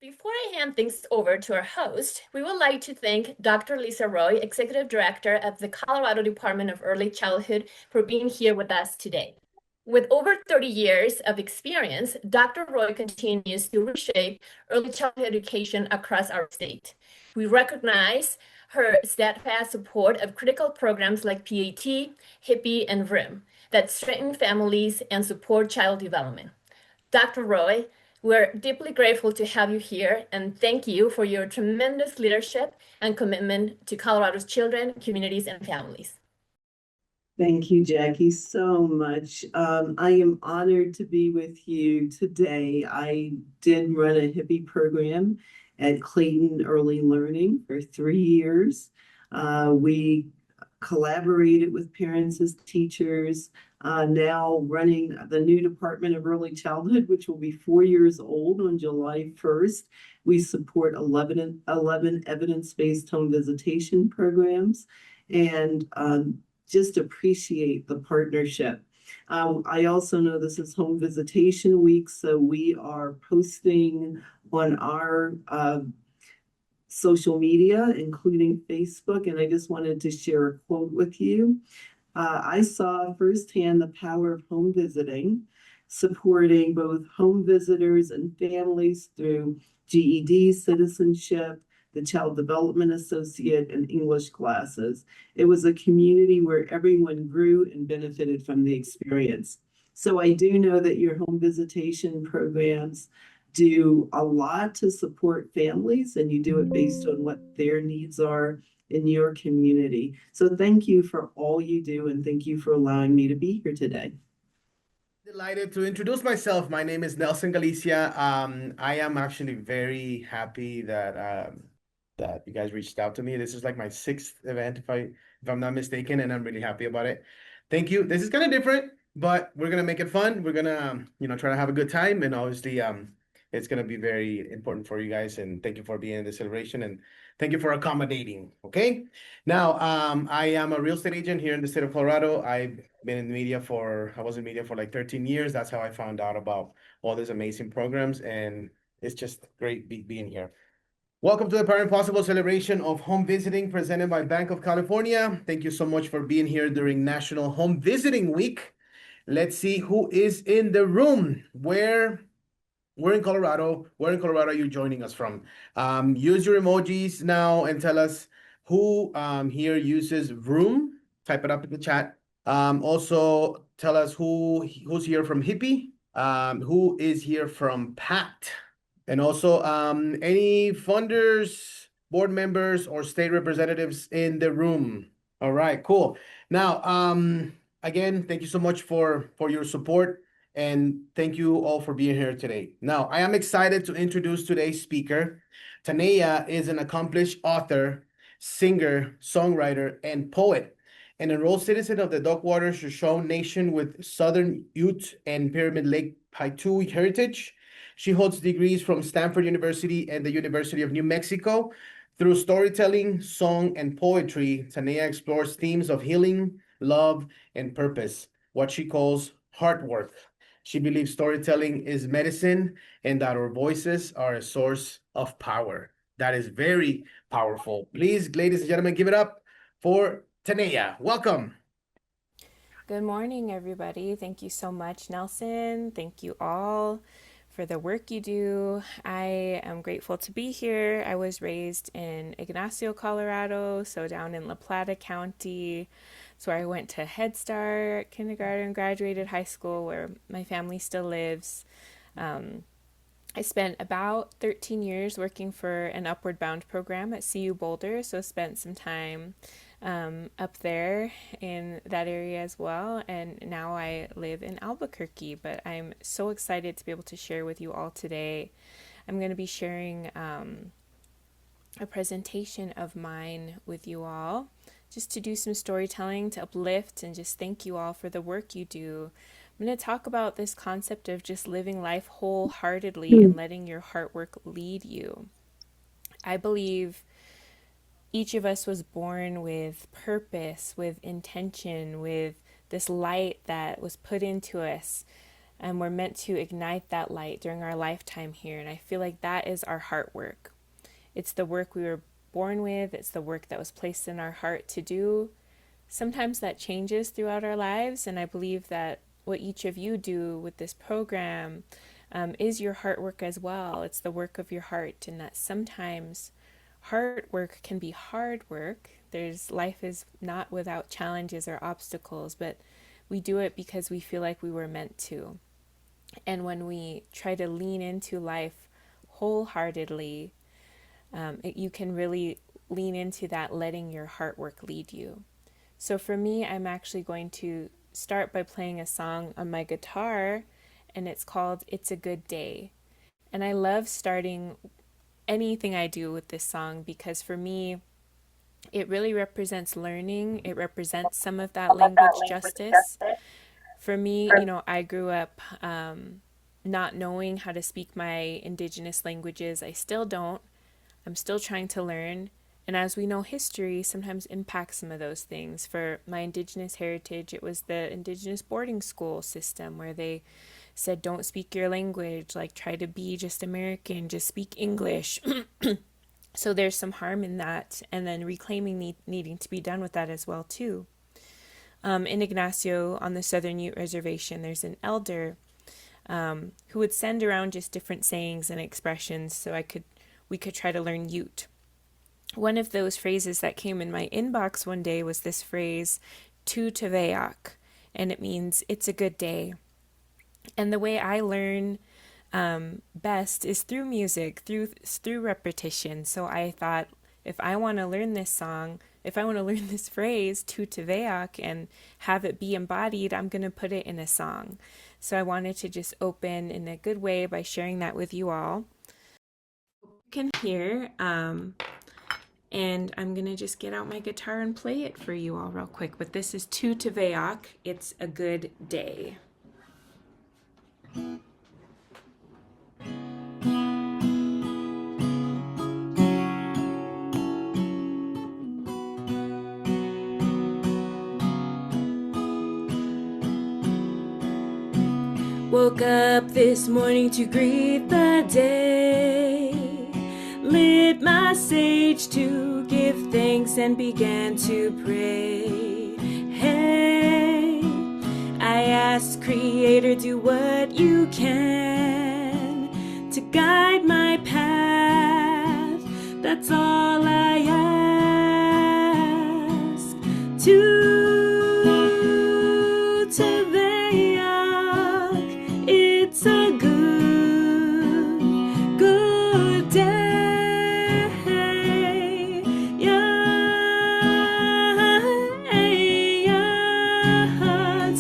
Before I hand things over to our host, we would like to thank Dr. Lisa Roy, Executive Director of the Colorado Department of Early Childhood, for being here with us today. With over 30 years of experience, Dr. Roy continues to reshape early childhood education across our state. We recognize her steadfast support of critical programs like PAT, HIPPY, and VRIM that strengthen families and support child development. Dr. Roy, we're deeply grateful to have you here and thank you for your tremendous leadership and commitment to Colorado's children, communities, and families. Thank you, Jackie, so much. I am honored to be with you today. I did run a hippie program at Clayton Early Learning for 3 years. We collaborated with parents as teachers, now running the new Department of Early Childhood, which will be 4 years old on July 1st. We support 11 evidence-based home visitation programs and just appreciate the partnership. I also know this is home visitation week, so we are posting on our social media, including Facebook, and I just wanted to share a quote with you. I saw firsthand the power of home visiting, supporting both home visitors and families through GED, citizenship, the Child Development Associate, and English classes. It was a community where everyone grew and benefited from the experience. So I do know that your home visitation programs do a lot to support families, and you do it based on what their needs are in your community. So thank you for all you do, and thank you for allowing me to be here today. Delighted to introduce myself. My name is Nelson Galicia. I am actually very happy that you guys reached out to me. This is like my sixth event, if I'm not mistaken, and I'm really happy about it. Thank you. This is kind of different, but we're gonna make it fun. We're gonna, try to have a good time, and obviously, it's gonna be very important for you guys. And thank you for being in the celebration, and thank you for accommodating. Okay. Now, I am a real estate agent here in the state of Colorado. I was in media for like 13 years. That's how I found out about all these amazing programs, and it's just great being here. Welcome to the Parent Possible celebration of home visiting presented by Bank of California. Thank you so much for being here during National Home Visiting Week. Let's see who is in the room. We're in Colorado. Where in Colorado are you joining us from? Use your emojis now and tell us who here uses Vroom. Type it up in the chat. Also, tell us who's here from Hippie, who is here from PAT, and also any funders, board members, or state representatives in the room. All right, cool. Now, again, thank you so much for your support, and thank you all for being here today. Now, I am excited to introduce today's speaker. Tanea is an accomplished author, singer, songwriter, and poet, an enrolled citizen of the Duckwater Shoshone Nation with Southern Ute and Pyramid Lake Paiute heritage. She holds degrees from Stanford University and the University of New Mexico. Through storytelling, song, and poetry, Tanea explores themes of healing, love, and purpose, what she calls heart work. She believes storytelling is medicine and that our voices are a source of power. That is very powerful. Please, ladies and gentlemen, give it up for Tanea. Welcome. Good morning, everybody. Thank you so much, Nelson. Thank you all for the work you do. I am grateful to be here. I was raised in Ignacio, Colorado, so down in La Plata County. So I went to Head Start, kindergarten, graduated high school, where my family still lives. I spent about 13 years working for an Upward Bound program at CU Boulder, so spent some time up there in that area as well. And now I live in Albuquerque, but I'm so excited to be able to share with you all today. I'm going to be sharing a presentation of mine with you all, just to do some storytelling, to uplift, and just thank you all for the work you do. I'm going to talk about this concept of just living life wholeheartedly and letting your heart work lead you. I believe each of us was born with purpose, with intention, with this light that was put into us. and we're meant to ignite that light during our lifetime here. And I feel like that is our heart work. It's the work we were born with, it's the work that was placed in our heart to do. Sometimes that changes throughout our lives, and I believe that what each of you do with this program is your heart work as well. It's the work of your heart, and that sometimes hard work can be hard work. Life is not without challenges or obstacles, but we do it because we feel like we were meant to. And when we try to lean into life wholeheartedly, you can really lean into that, letting your heart work lead you. So for me, I'm actually going to start by playing a song on my guitar, and it's called It's a Good Day. And I love starting anything I do with this song because for me, it really represents learning. It represents some of that language justice. For me, I grew up not knowing how to speak my indigenous languages. I still don't. I'm still trying to learn. And as we know, history sometimes impacts some of those things. For my indigenous heritage, it was the indigenous boarding school system where they said, don't speak your language, like try to be just American, just speak English. So there's some harm in that. And then reclaiming needing to be done with that as well, too. In Ignacio on the Southern Ute Reservation, there's an elder who would send around just different sayings and expressions so we could try to learn Ute. One of those phrases that came in my inbox one day was this phrase, tu teveak, and it means it's a good day. And the way I learn best is through music, through repetition. So I thought, if I want to learn this song, if I want to learn this phrase, tu teveak, and have it be embodied, I'm going to put it in a song. So I wanted to just open in a good way by sharing that with you all. You can hear, and I'm going to just get out my guitar and play it for you all real quick. But this is tu teveak, it's a good day. Woke up this morning to greet the day, lit my sage to give thanks and began to pray. Hey, I asked Creator, do what you can to guide my path. That's all I ask. To it's a good day,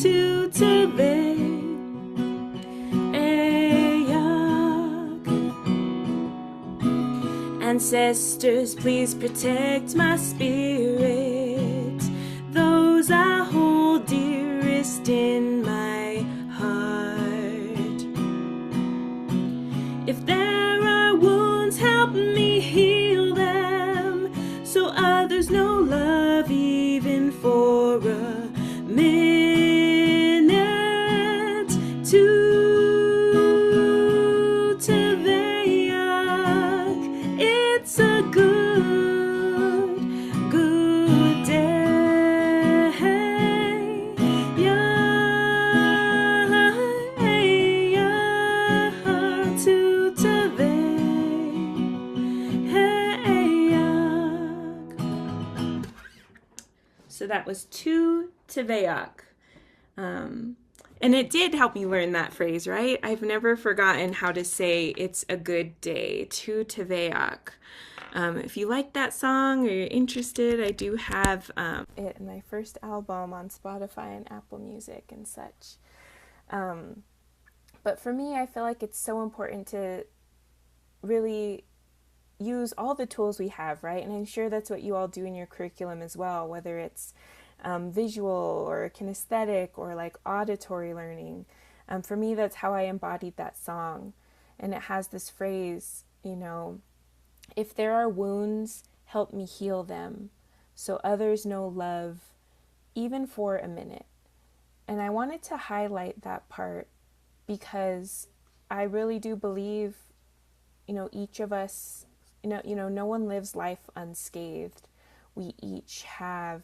to ancestors, please protect my spirit, those I hold dearest in my heart. If there are wounds, help me heal them, so others know love even for a minute. To Teveak, it's a good day. To Teveak. So that was tu Teveak. And it did help me learn that phrase, right? I've never forgotten how to say it's a good day, tu Teveak. If you like that song or you're interested, I do have it in my first album on Spotify and Apple Music and such. But for me, I feel like it's so important to really use all the tools we have, right? And I'm sure that's what you all do in your curriculum as well, whether it's visual or kinesthetic or like auditory learning. For me, that's how I embodied that song. And it has this phrase, if there are wounds, help me heal them, so others know love, even for a minute. And I wanted to highlight that part because I really do believe, each of us, no one lives life unscathed. We each have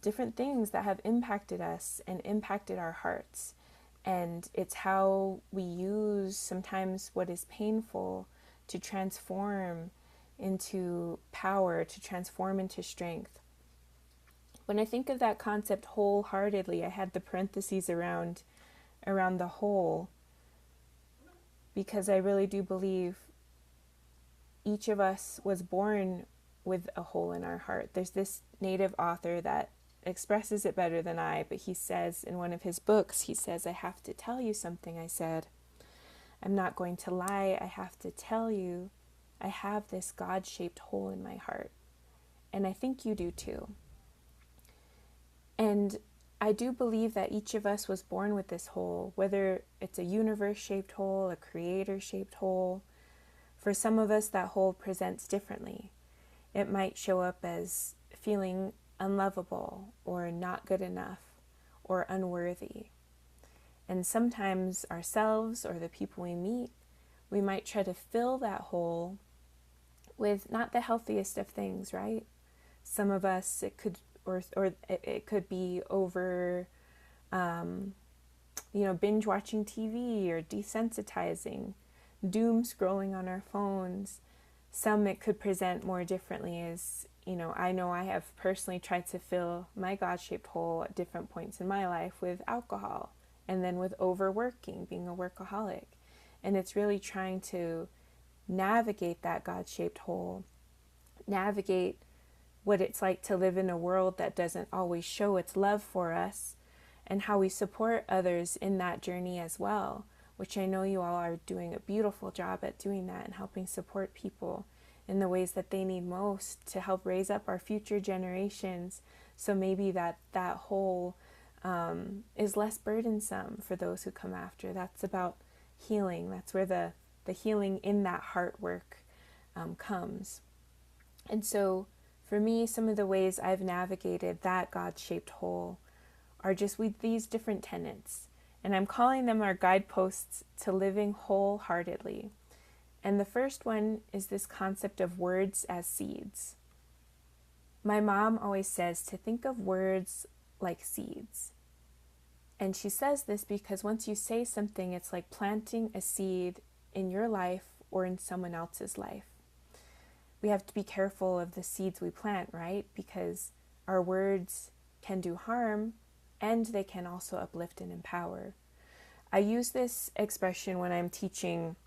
different things that have impacted us and impacted our hearts. And it's how we use sometimes what is painful to transform into power, to transform into strength. When I think of that concept wholeheartedly, I had the parentheses around the whole, because I really do believe each of us was born with a hole in our heart. There's this native author that expresses it better than I, but he says in one of his books, he says, "I have to tell you something," I said. "I'm not going to lie. I have to tell you, I have this God-shaped hole in my heart." And I think you do too. And I do believe that each of us was born with this hole, whether it's a universe-shaped hole, a creator-shaped hole. For some of us, that hole presents differently. It might show up as feeling unlovable or not good enough or unworthy. And sometimes ourselves or the people we meet, we might try to fill that hole with not the healthiest of things, right? Some of us, it could, or it could be over, binge watching TV or desensitizing, doom scrolling on our phones. Some it could present more differently as, I know I have personally tried to fill my God-shaped hole at different points in my life with alcohol, and then with overworking, being a workaholic. And it's really trying to navigate that God-shaped hole, navigate what it's like to live in a world that doesn't always show its love for us, and how we support others in that journey as well, which I know you all are doing a beautiful job at doing that and helping support people in the ways that they need most to help raise up our future generations. So maybe that whole is less burdensome for those who come after. That's about healing. That's where the healing in that heart work comes. And so for me, some of the ways I've navigated that God-shaped hole are just with these different tenets. And I'm calling them our guideposts to living wholeheartedly. And the first one is this concept of words as seeds. My mom always says to think of words like seeds. And she says this because once you say something, it's like planting a seed in your life or in someone else's life. We have to be careful of the seeds we plant, right? Because our words can do harm and they can also uplift and empower. I use this expression when I'm teaching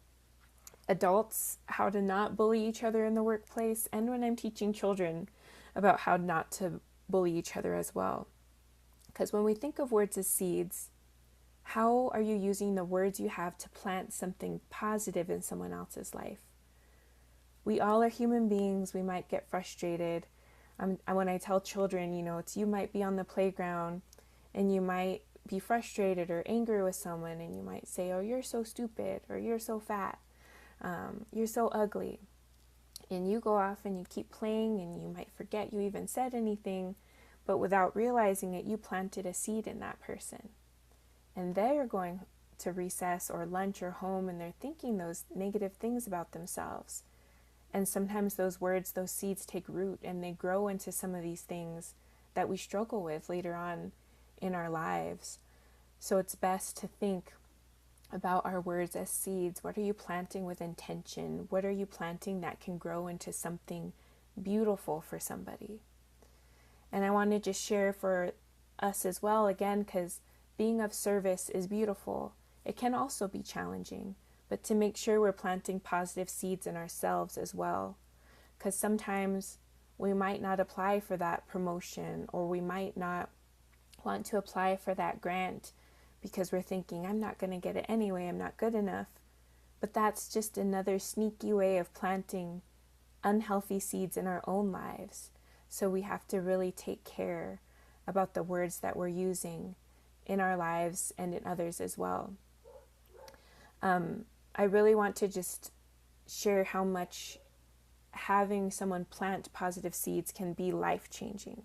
adults how to not bully each other in the workplace, and when I'm teaching children about how not to bully each other as well. Because when we think of words as seeds, how are you using the words you have to plant something positive in someone else's life? We all are human beings. We might get frustrated. When I tell children, you might be on the playground and you might be frustrated or angry with someone, and you might say, "Oh, you're so stupid," or "You're so fat," "You're so ugly." And you go off and you keep playing, and you might forget you even said anything, but without realizing it, you planted a seed in that person. And they're going to recess or lunch or home, and they're thinking those negative things about themselves. And sometimes those words, those seeds take root, and they grow into some of these things that we struggle with later on in our lives. So it's best to think about our words as seeds. What are you planting with intention? What are you planting that can grow into something beautiful for somebody? And I want to just share for us as well, again, because being of service is beautiful. It can also be challenging, but to make sure we're planting positive seeds in ourselves as well. Because sometimes we might not apply for that promotion, or we might not want to apply for that grant because we're thinking, "I'm not going to get it anyway, I'm not good enough." But that's just another sneaky way of planting unhealthy seeds in our own lives. So we have to really take care about the words that we're using in our lives and in others as well. I really want to just share how much having someone plant positive seeds can be life-changing.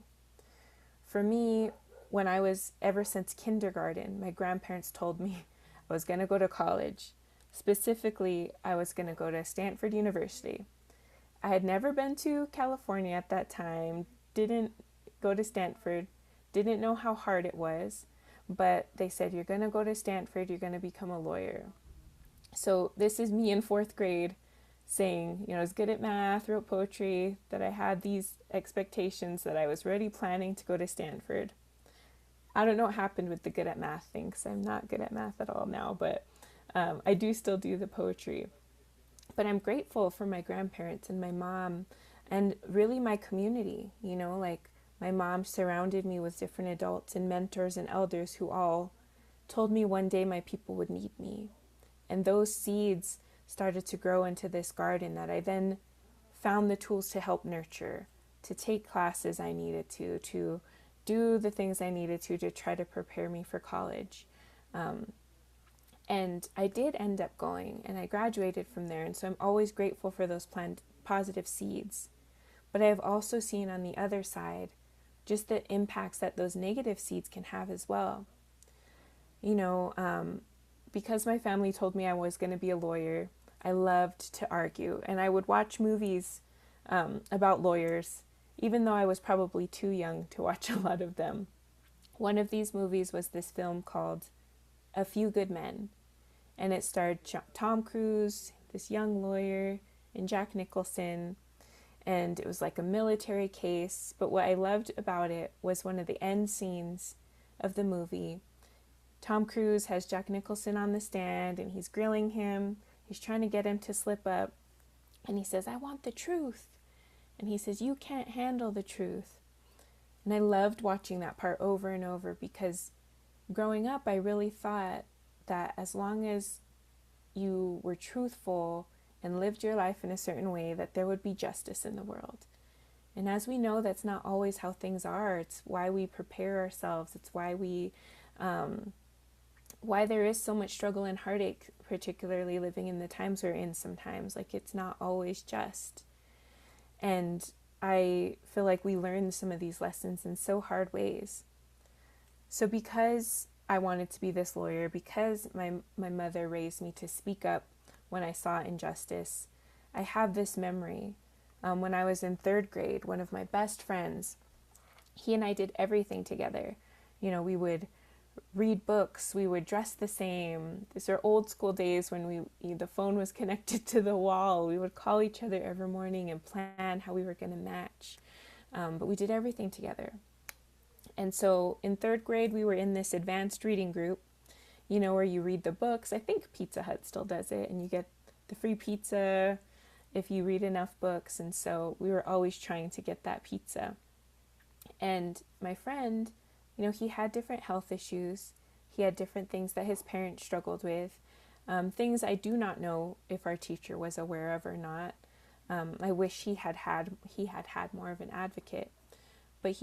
For me, when I was, ever since kindergarten, my grandparents told me I was going to go to college. Specifically, I was going to go to Stanford University. I had never been to California at that time, didn't go to Stanford, didn't know how hard it was, but they said, you're going to go to Stanford, you're going to become a lawyer. So this is me in fourth grade saying, I was good at math, wrote poetry, that I had these expectations, that I was already planning to go to Stanford. I don't know what happened with the good at math thing, because I'm not good at math at all now, but I do still do the poetry. But I'm grateful for my grandparents and my mom and really my community, like my mom surrounded me with different adults and mentors and elders who all told me one day my people would need me. And those seeds started to grow into this garden that I then found the tools to help nurture, to take classes I needed to do the things I needed to try to prepare me for college. And I did end up going, and I graduated from there. And so I'm always grateful for those positive seeds. But I have also seen on the other side just the impacts that those negative seeds can have as well. Because my family told me I was going to be a lawyer, I loved to argue. And I would watch movies about lawyers, even though I was probably too young to watch a lot of them. One of these movies was this film called A Few Good Men. And it starred Tom Cruise, this young lawyer, and Jack Nicholson. And it was like a military case. But what I loved about it was one of the end scenes of the movie. Tom Cruise has Jack Nicholson on the stand, and he's grilling him. He's trying to get him to slip up. And he says, I want the truth. And he says, you can't handle the truth. And I loved watching that part over and over, because growing up, I really thought that as long as you were truthful and lived your life in a certain way, that there would be justice in the world. And as we know, that's not always how things are. It's why we prepare ourselves. It's why why there is so much struggle and heartache, particularly living in the times we're in sometimes. Like, it's not always just. And I feel like we learn some of these lessons in so hard ways. So because I wanted to be this lawyer, because my mother raised me to speak up when I saw injustice, I have this memory. When I was in third grade, one of my best friends, he and I did everything together. We would read books, we would dress the same. These are old school days when the phone was connected to the wall. We would call each other every morning and plan how we were going to match. But we did everything together. And so in third grade, we were in this advanced reading group, where you read the books. I think Pizza Hut still does it, and you get the free pizza if you read enough books. And so we were always trying to get that pizza. And my friend, he had different health issues. He had different things that his parents struggled with, things I do not know if our teacher was aware of or not. I wish he had had more of an advocate. But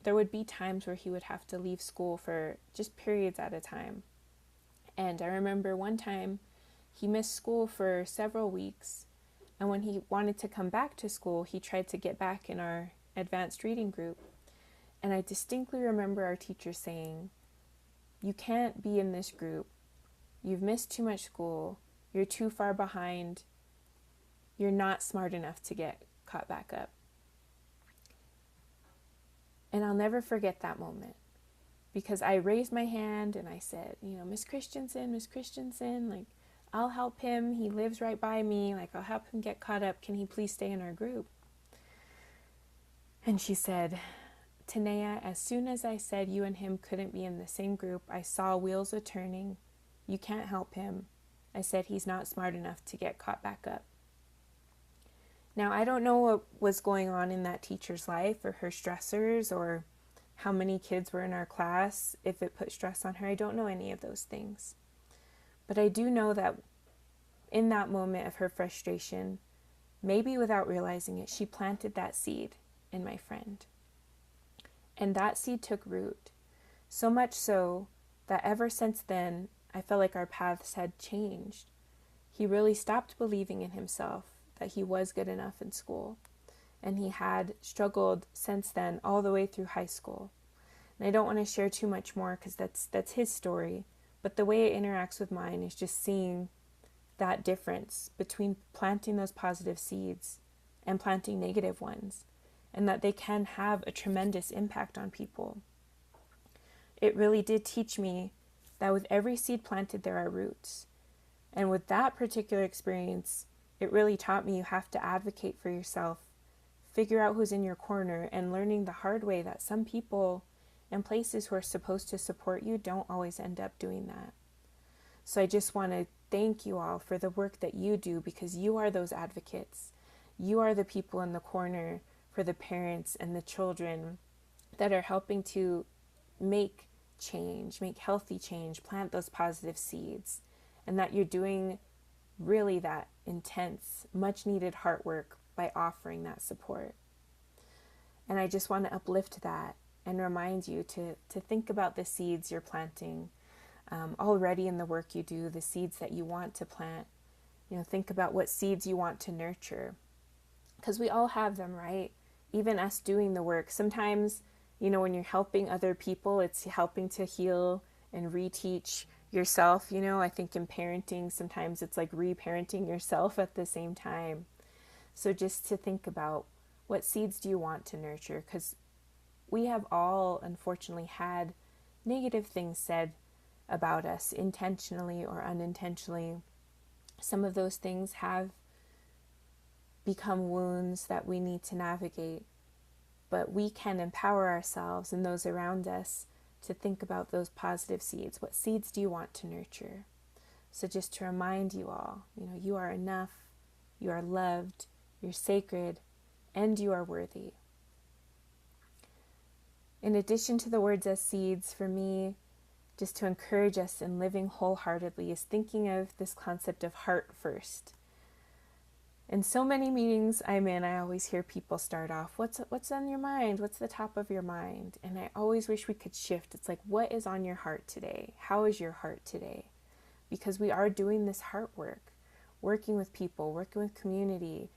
there would be times where he would have to leave school for just periods at a time. And I remember one time he missed school for several weeks. And when he wanted to come back to school, he tried to get back in our advanced reading group. And I distinctly remember our teacher saying, you can't be in this group. You've missed too much school. You're too far behind. You're not smart enough to get caught back up. And I'll never forget that moment, because I raised my hand and I said, Miss Christensen, like, I'll help him. He lives right by me. Like, I'll help him get caught up. Can he please stay in our group? And she said, Tanea, as soon as I said you and him couldn't be in the same group, I saw wheels a turning. You can't help him. I said he's not smart enough to get caught back up. Now, I don't know what was going on in that teacher's life, or her stressors, or how many kids were in our class, if it put stress on her. I don't know any of those things. But I do know that in that moment of her frustration, maybe without realizing it, she planted that seed in my friend. And that seed took root. So much so that ever since then, I felt like our paths had changed. He really stopped believing in himself, that he was good enough in school. And he had struggled since then all the way through high school. And I don't want to share too much more, because that's his story. But the way it interacts with mine is just seeing that difference between planting those positive seeds and planting negative ones, and that they can have a tremendous impact on people. It really did teach me that with every seed planted, there are roots. And with that particular experience, it really taught me you have to advocate for yourself, figure out who's in your corner, and learning the hard way that some people and places who are supposed to support you don't always end up doing that. So I just want to thank you all for the work that you do, because you are those advocates. You are the people in the corner for the parents and the children that are helping to make change, make healthy change, plant those positive seeds, and that you're doing really that intense, much needed heart work by offering that support. And I just want to uplift that and remind you to think about the seeds you're planting already in the work you do, the seeds that you want to plant. Think about what seeds you want to nurture, because we all have them, right? Even us doing the work. Sometimes, when you're helping other people, it's helping to heal and reteach yourself. I think in parenting, sometimes it's like reparenting yourself at the same time. So just to think about, what seeds do you want to nurture? Because we have all, unfortunately, had negative things said about us, intentionally or unintentionally. Some of those things have become wounds that we need to navigate, but we can empower ourselves and those around us to think about those positive seeds. What seeds do you want to nurture? So just to remind you all, you are enough, you are loved, you're sacred, and you are worthy. In addition to the words as seeds, for me, just to encourage us in living wholeheartedly, is thinking of this concept of heart first. In so many meetings I'm in, I always hear people start off, what's on your mind? What's the top of your mind? And I always wish we could shift. It's like, what is on your heart today? How is your heart today? Because we are doing this heart work, working with people, working with community.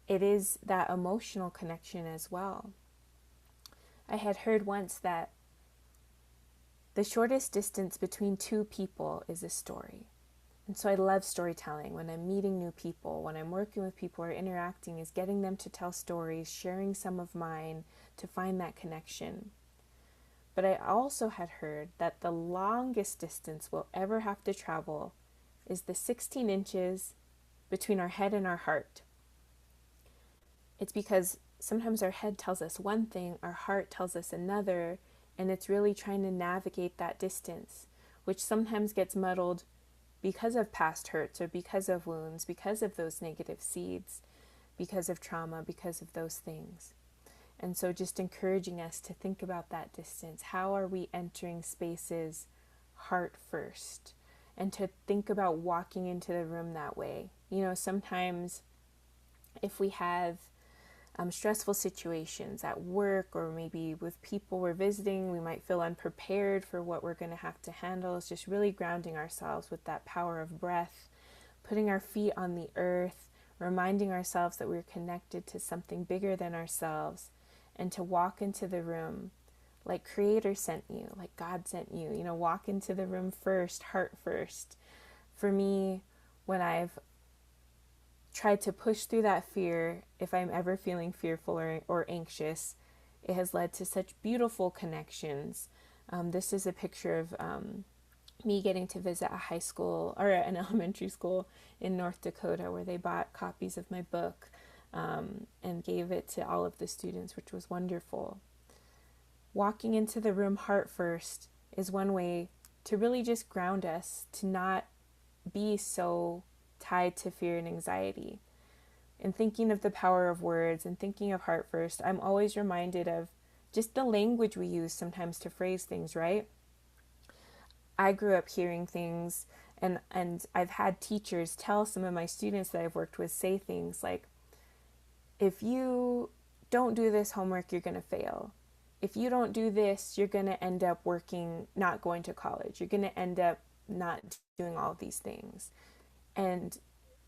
It is that emotional connection as well. I had heard once that the shortest distance between two people is a story. And so I love storytelling. When I'm meeting new people, when I'm working with people or interacting, is getting them to tell stories, sharing some of mine to find that connection. But I also had heard that the longest distance we'll ever have to travel is the 16 inches between our head and our heart. It's because sometimes our head tells us one thing, our heart tells us another, and it's really trying to navigate that distance, which sometimes gets muddled because of past hurts or because of wounds, because of those negative seeds, because of trauma, because of those things. And so just encouraging us to think about that distance. How are we entering spaces heart first? And to think about walking into the room that way. Sometimes if we have stressful situations at work or maybe with people we're visiting, we might feel unprepared for what we're going to have to handle. It's just really grounding ourselves with that power of breath, putting our feet on the earth, reminding ourselves that we're connected to something bigger than ourselves, and to walk into the room like Creator sent you, like God sent you. Walk into the room first, heart first. For me, when I've tried to push through that fear, if I'm ever feeling fearful or anxious, it has led to such beautiful connections. This is a picture of me getting to visit a high school or an elementary school in North Dakota, where they bought copies of my book and gave it to all of the students, which was wonderful. Walking into the room heart first is one way to really just ground us, to not be so tied to fear and anxiety. And thinking of the power of words and thinking of heart first, I'm always reminded of just the language we use sometimes to phrase things, right? I grew up hearing things, and I've had teachers tell some of my students that I've worked with say things like, if you don't do this homework, you're going to fail. If you don't do this, you're going to end up not going to college. You're going to end up not doing all of these things. And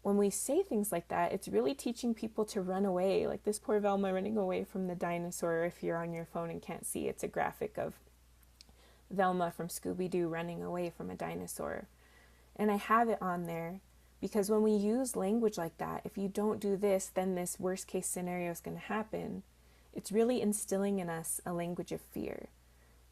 when we say things like that, it's really teaching people to run away. Like this poor Velma running away from the dinosaur. If you're on your phone and can't see, it's a graphic of Velma from Scooby-Doo running away from a dinosaur. And I have it on there because when we use language like that, if you don't do this, then this worst case scenario is going to happen. It's really instilling in us a language of fear.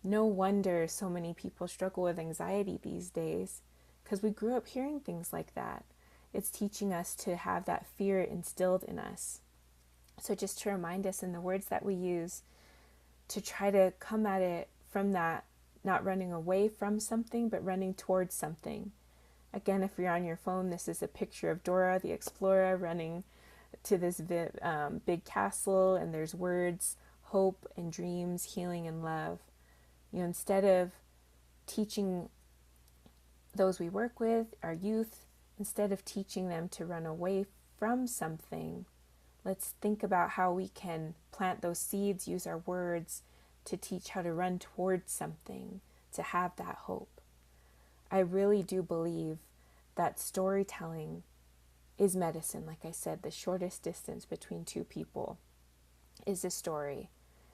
No wonder so many people struggle with anxiety these days because we grew up hearing things like that. It's teaching us to have that fear instilled in us. So just to remind us in the words that we use to try to come at it from that, not running away from something, but running towards something. Again, if you're on your phone, this is a picture of Dora the Explorer running to this big castle, and there's words, hope and dreams, healing and love. You know, instead of teaching those we work with, our youth, instead of teaching them to run away from something, let's think about how we can plant those seeds, use our words to teach how to run towards something, to have that hope. I really do believe that storytelling is medicine. Like I said, the shortest distance between two people is a story.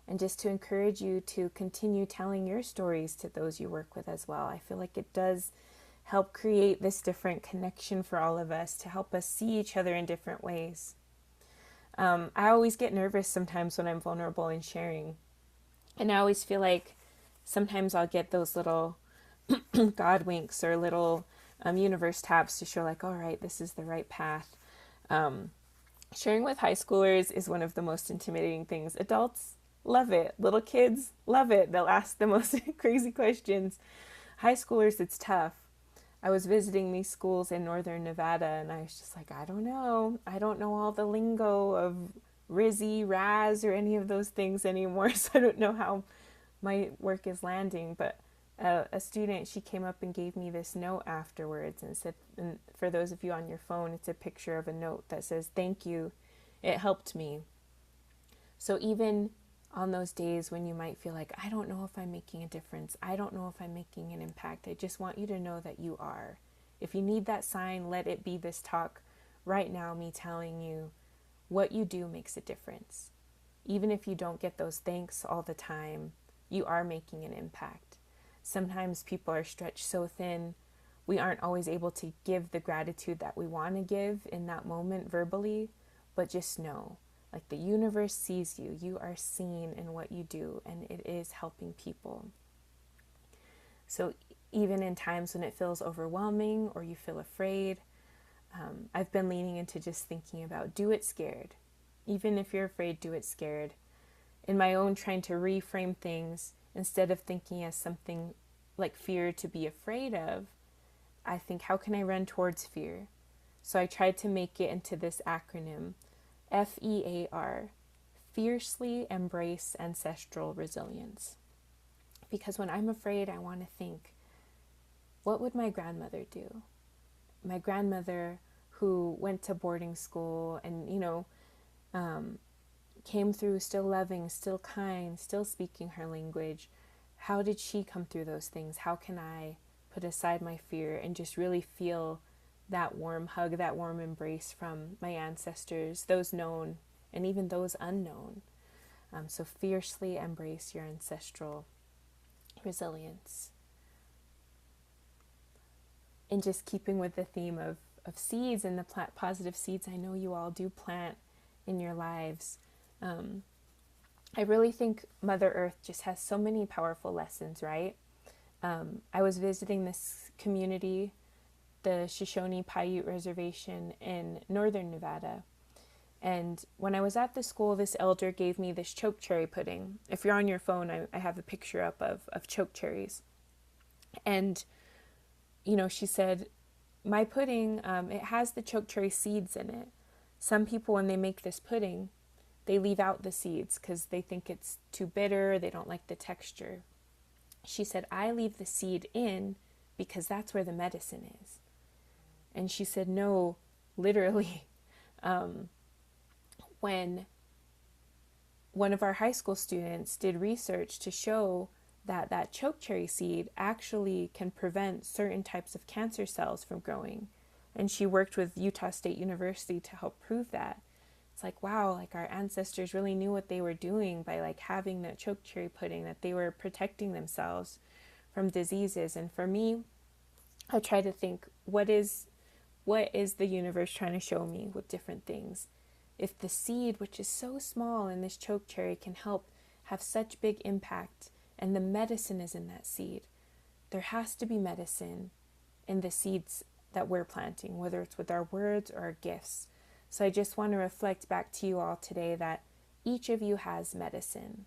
And just to encourage you to continue telling your stories to those you work with as well. I feel like it does help create this different connection for all of us to help us see each other in different ways. I always get nervous sometimes when I'm vulnerable in sharing. And I always feel like sometimes I'll get those little God winks or little universe taps to show like, all right, this is the right path. Sharing with high schoolers is one of the most intimidating things. Adults love it. Little kids love it. They'll ask the most crazy questions. High schoolers, it's tough. I was visiting these schools in northern Nevada and I was just like, I don't know. I don't know all the lingo of Rizzy, Raz, or any of those things anymore. So I don't know how my work is landing. But a student, she came up and gave me this note afterwards and said, and for those of you on your phone, it's a picture of a note that says, thank you. It helped me. So even on those days when you might feel like, I don't know if I'm making a difference, I don't know if I'm making an impact, I just want you to know that you are. If you need that sign, let it be this talk right now, me telling you what you do makes a difference. Even if you don't get those thanks all the time, you are making an impact. Sometimes people are stretched so thin, we aren't always able to give the gratitude that we want to give in that moment verbally, but just know. Like the universe sees you. You are seen in what you do, and it is helping people. So even in times when it feels overwhelming or you feel afraid, I've been leaning into just thinking about do it scared. Even if you're afraid, do it scared. In my own trying to reframe things, instead of thinking as something like fear to be afraid of, I think, how can I run towards fear? So I tried to make it into this acronym, FEAR, fiercely embrace ancestral resilience. Because when I'm afraid, I want to think, what would my grandmother do? My grandmother who went to boarding school and, came through still loving, still kind, still speaking her language. How did she come through those things? How can I put aside my fear and just really feel that warm hug, that warm embrace from my ancestors, those known and even those unknown? So fiercely embrace your ancestral resilience. And just keeping with the theme of seeds and the positive seeds I know you all do plant in your lives. I really think Mother Earth just has so many powerful lessons, right? I was visiting this community, the Shoshone Paiute Reservation in northern Nevada. And when I was at the school, this elder gave me this choke cherry pudding. If you're on your phone, I have a picture up of choke cherries. And, she said, my pudding, it has the choke cherry seeds in it. Some people, when they make this pudding, they leave out the seeds because they think it's too bitter, they don't like the texture. She said, I leave the seed in because that's where the medicine is. And she said, no, literally, when one of our high school students did research to show that choke cherry seed actually can prevent certain types of cancer cells from growing. And she worked with Utah State University to help prove that. It's like, wow, like our ancestors really knew what they were doing by like having that choke cherry pudding, that they were protecting themselves from diseases. And for me, I try to think, what is the universe trying to show me with different things? If the seed, which is so small in this chokecherry, can help have such big impact, and the medicine is in that seed, there has to be medicine in the seeds that we're planting, whether it's with our words or our gifts. So I just want to reflect back to you all today that each of you has medicine.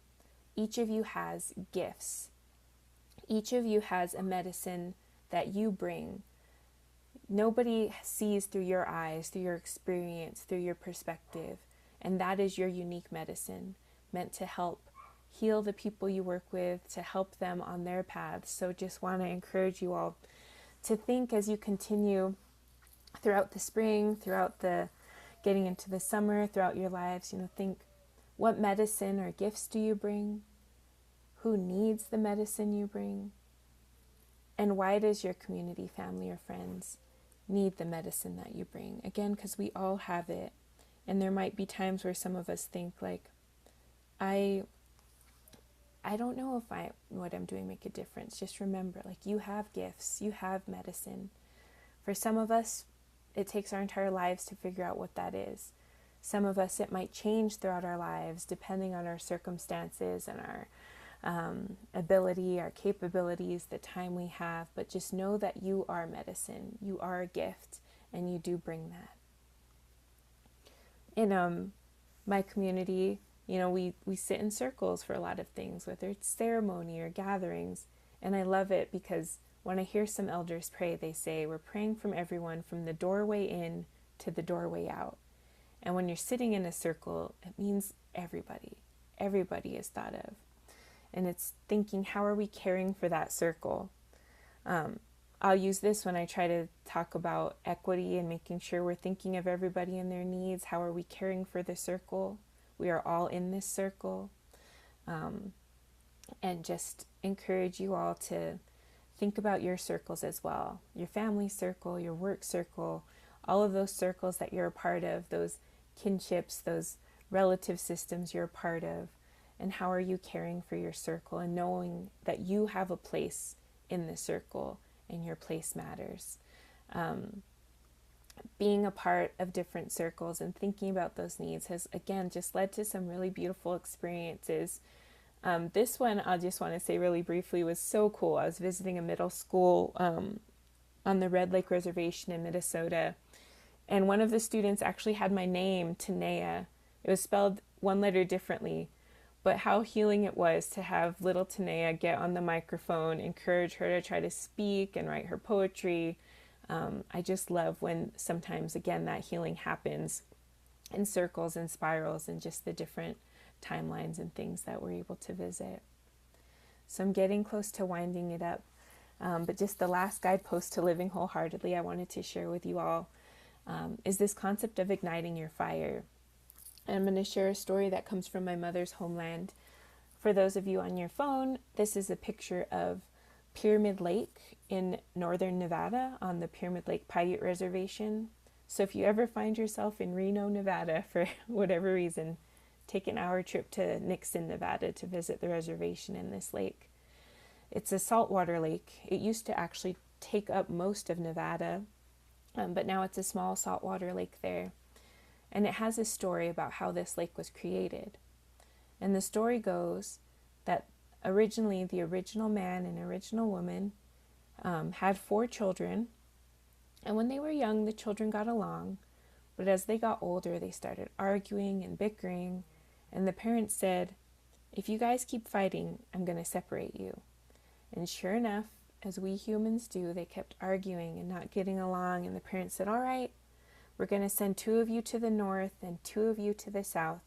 Each of you has gifts. Each of you has a medicine that you bring. Nobody sees through your eyes, through your experience, through your perspective. And that is your unique medicine, meant to help heal the people you work with, to help them on their paths. So just want to encourage you all to think as you continue throughout the spring, throughout the getting into the summer, throughout your lives, think, what medicine or gifts do you bring? Who needs the medicine you bring? And why does your community, family, or friends need the medicine that you bring? Again, because we all have it. And there might be times where some of us think like, I don't know if what I'm doing make a difference. Just remember, like, you have gifts, you have medicine. For some of us, it takes our entire lives to figure out what that is. Some of us, it might change throughout our lives, depending on our circumstances and our ability, our capabilities, the time we have. But just know that you are medicine, you are a gift, and you do bring that. In my community, we sit in circles for a lot of things, whether it's ceremony or gatherings. And I love it because when I hear some elders pray, they say, we're praying from everyone from the doorway in to the doorway out. And when you're sitting in a circle, it means everybody. Everybody is thought of. And it's thinking, how are we caring for that circle? I'll use this when I try to talk about equity and making sure we're thinking of everybody and their needs. How are we caring for the circle? We are all in this circle. And just encourage you all to think about your circles as well. Your family circle, your work circle, all of those circles that you're a part of, those kinships, those relative systems you're a part of. And how are you caring for your circle and knowing that you have a place in the circle and your place matters. Being a part of different circles and thinking about those needs has, again, just led to some really beautiful experiences. This one, I just want to say really briefly, was so cool. I was visiting a middle school on the Red Lake Reservation in Minnesota, and one of the students actually had my name, Tanea. It was spelled one letter differently, but how healing it was to have little Tanea get on the microphone, encourage her to try to speak and write her poetry. I just love when sometimes, again, that healing happens in circles and spirals and just the different timelines and things that we're able to visit. So I'm getting close to winding it up. But just the last guidepost to living wholeheartedly I wanted to share with you all is this concept of igniting your fire. And I'm going to share a story that comes from my mother's homeland. For those of you on your phone, this is a picture of Pyramid Lake in northern Nevada on the Pyramid Lake Paiute Reservation. So if you ever find yourself in Reno, Nevada, for whatever reason, take an hour trip to Nixon, Nevada to visit the reservation in this lake. It's a saltwater lake. It used to actually take up most of Nevada, but now it's a small saltwater lake there. And it has a story about how this lake was created. And the story goes that originally the original man and original woman had 4 children. And when they were young, the children got along. But as they got older, they started arguing and bickering. And the parents said, if you guys keep fighting, I'm going to separate you. And sure enough, as we humans do, they kept arguing and not getting along. And the parents said, all right, we're going to send 2 of you to the north and 2 of you to the south.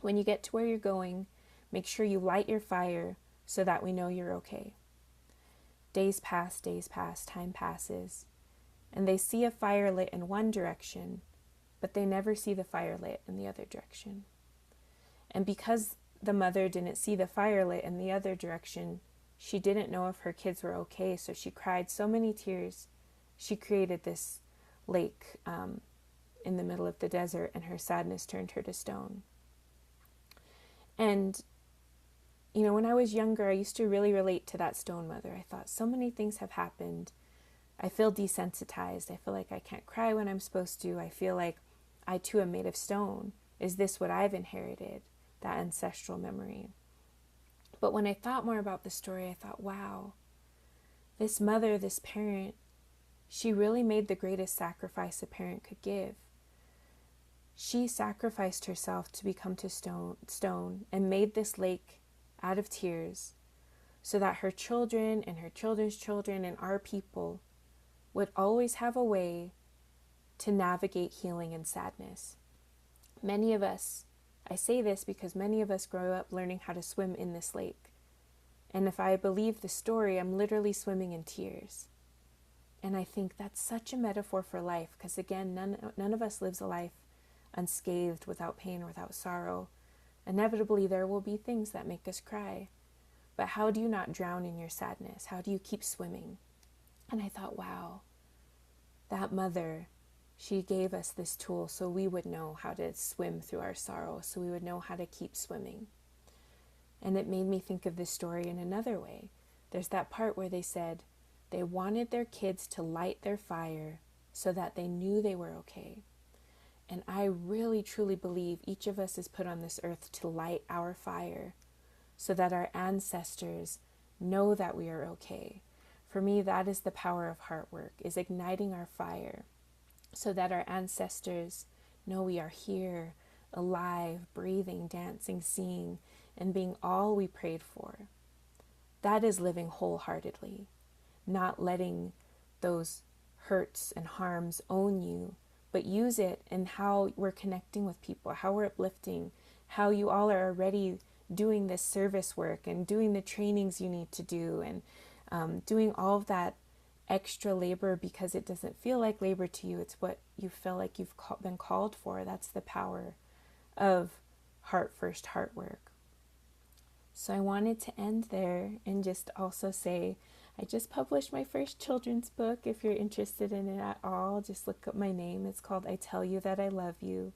When you get to where you're going, make sure you light your fire so that we know you're okay. Days pass, time passes, and they see a fire lit in one direction, but they never see the fire lit in the other direction. And because the mother didn't see the fire lit in the other direction, she didn't know if her kids were okay, so she cried so many tears. She created this lake in the middle of the desert, and her sadness turned her to stone. And when I was younger, I used to really relate to that stone mother. I thought so many things have happened. I feel desensitized. I feel like I can't cry when I'm supposed to. I feel like I too am made of stone. Is this what I've inherited? That ancestral memory. But when I thought more about the story, I thought, wow, this mother, this parent, she really made the greatest sacrifice a parent could give. She sacrificed herself to become to stone and made this lake out of tears so that her children and her children's children and our people would always have a way to navigate healing and sadness. Many of us, I say this because many of us grow up learning how to swim in this lake. And if I believe the story, I'm literally swimming in tears. And I think that's such a metaphor for life, because again, none of us lives a life unscathed, without pain or without sorrow. Inevitably, there will be things that make us cry. But how do you not drown in your sadness? How do you keep swimming? And I thought, wow, that mother, she gave us this tool so we would know how to swim through our sorrow, so we would know how to keep swimming. And it made me think of this story in another way. There's that part where they said they wanted their kids to light their fire so that they knew they were okay. And I really, truly believe each of us is put on this earth to light our fire so that our ancestors know that we are okay. For me, that is the power of heart work, is igniting our fire so that our ancestors know we are here, alive, breathing, dancing, seeing, and being all we prayed for. That is living wholeheartedly, not letting those hurts and harms own you, but use it in how we're connecting with people, how we're uplifting, how you all are already doing this service work and doing the trainings you need to do, and doing all of that extra labor because it doesn't feel like labor to you. It's what you feel like you've been called for. That's the power of heart first heart work. So I wanted to end there and just also say, I just published my first children's book. If you're interested in it at all, just look up my name. It's called I Tell You That I Love You.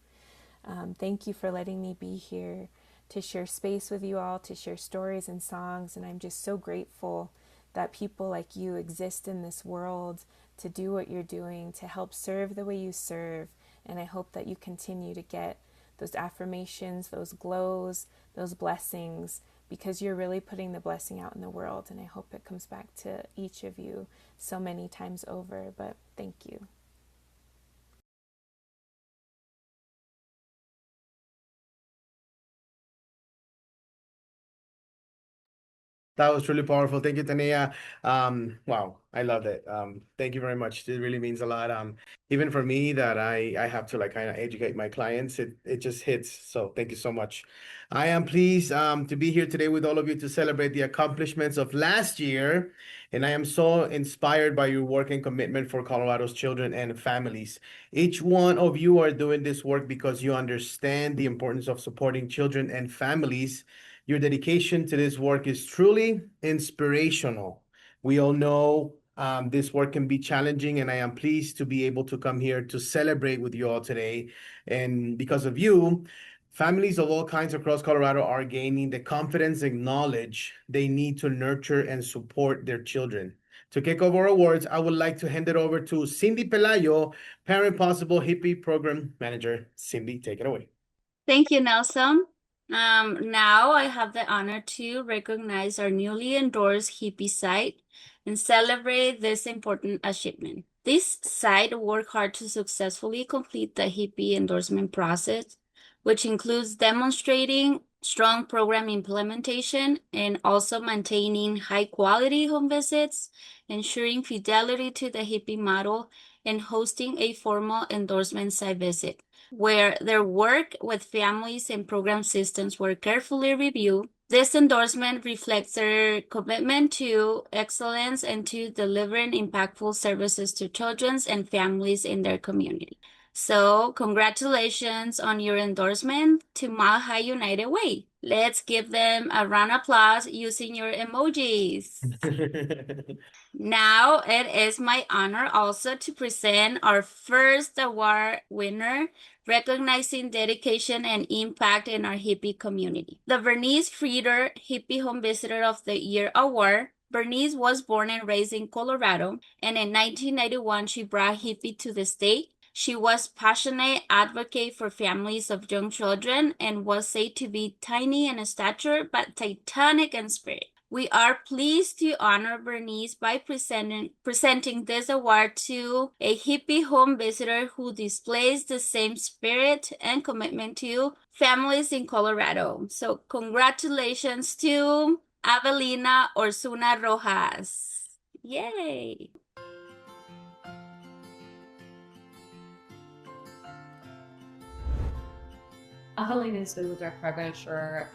Thank you for letting me be here to share space with you all, to share stories and songs. And I'm just so grateful that people like you exist in this world to do what you're doing, to help serve the way you serve. And I hope that you continue to get those affirmations, those glows, those blessings, because you're really putting the blessing out in the world. And I hope it comes back to each of you so many times over. But thank you. That was really powerful. Thank you, Tania. Wow, I loved it. Thank you very much. It really means a lot. Even for me that I have to like kind of educate my clients, it just hits. So thank you so much. I am pleased to be here today with all of you to celebrate the accomplishments of last year. And I am so inspired by your work and commitment for Colorado's children and families. Each one of you are doing this work because you understand the importance of supporting children and families. Your dedication to this work is truly inspirational. We all know this work can be challenging, and I am pleased to be able to come here to celebrate with you all today. And because of you, families of all kinds across Colorado are gaining the confidence and knowledge they need to nurture and support their children. To kick off our awards, I would like to hand it over to Cindy Pelayo, Parent Possible Hippie Program Manager. Cindy, take it away. Thank you, Nelson. Now I have the honor to recognize our newly endorsed Hippie site and celebrate this important achievement. This site worked hard to successfully complete the Hippie endorsement process, which includes demonstrating strong program implementation and also maintaining high-quality home visits, ensuring fidelity to the Hippie model, and hosting a formal endorsement site visit, where their work with families and program systems were carefully reviewed. This endorsement reflects their commitment to excellence and to delivering impactful services to children and families in their community. So congratulations on your endorsement to Mile High United Way. Let's give them a round of applause using your emojis. Now it is my honor also to present our first award winner, recognizing dedication and impact in our hippie community. The Bernice Frieder Hippie Home Visitor of the Year Award. Bernice was born and raised in Colorado, and in 1991 she brought hippie to the state. She was passionate advocate for families of young children and was said to be tiny in stature but titanic in spirit. We are pleased to honor Bernice by presenting this award to a hippie home visitor who displays the same spirit and commitment to families in Colorado. So congratulations to Avelina Orsuna Rojas. Yay! Avelina has been with our program for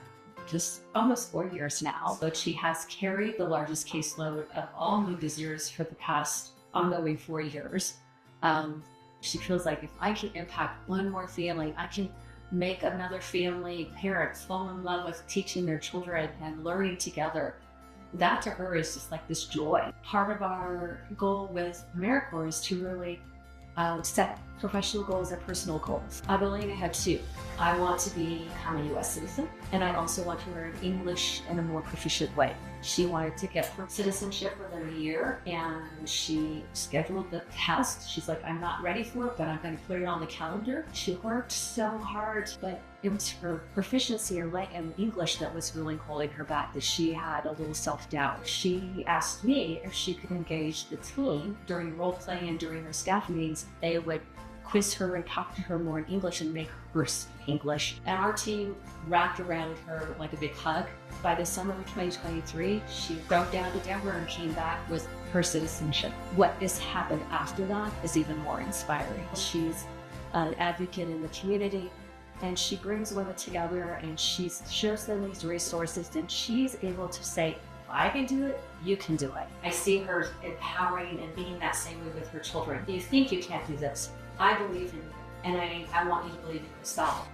just almost 4 years now, but she has carried the largest caseload of all new visitors for the past ongoing 4 years. She feels like if I can impact one more family, I can make another family, parents fall in love with teaching their children and learning together. That to her is just like this joy. Part of our goal with AmeriCorps is to really set professional goals and personal goals. Avelina had two. I want to become a U.S. citizen, and I also want to learn English in a more proficient way. She wanted to get her citizenship within a year, and she scheduled the test. She's like, I'm not ready for it, but I'm going to put it on the calendar. She worked so hard, but it was her proficiency in English that was really holding her back, that she had a little self-doubt. She asked me if she could engage the team during role play and during their staff meetings. They would quiz her and talk to her more in English and make her speak English. And our team wrapped around her like a big hug. By the summer of 2023, she drove down to Denver and came back with her citizenship. What has happened after that is even more inspiring. She's an advocate in the community, and she brings women together, and she shows them these resources, and she's able to say, if I can do it, you can do it. I see her empowering and being that same way with her children. You think you can't do this? I believe in you, and I want you to believe in yourself.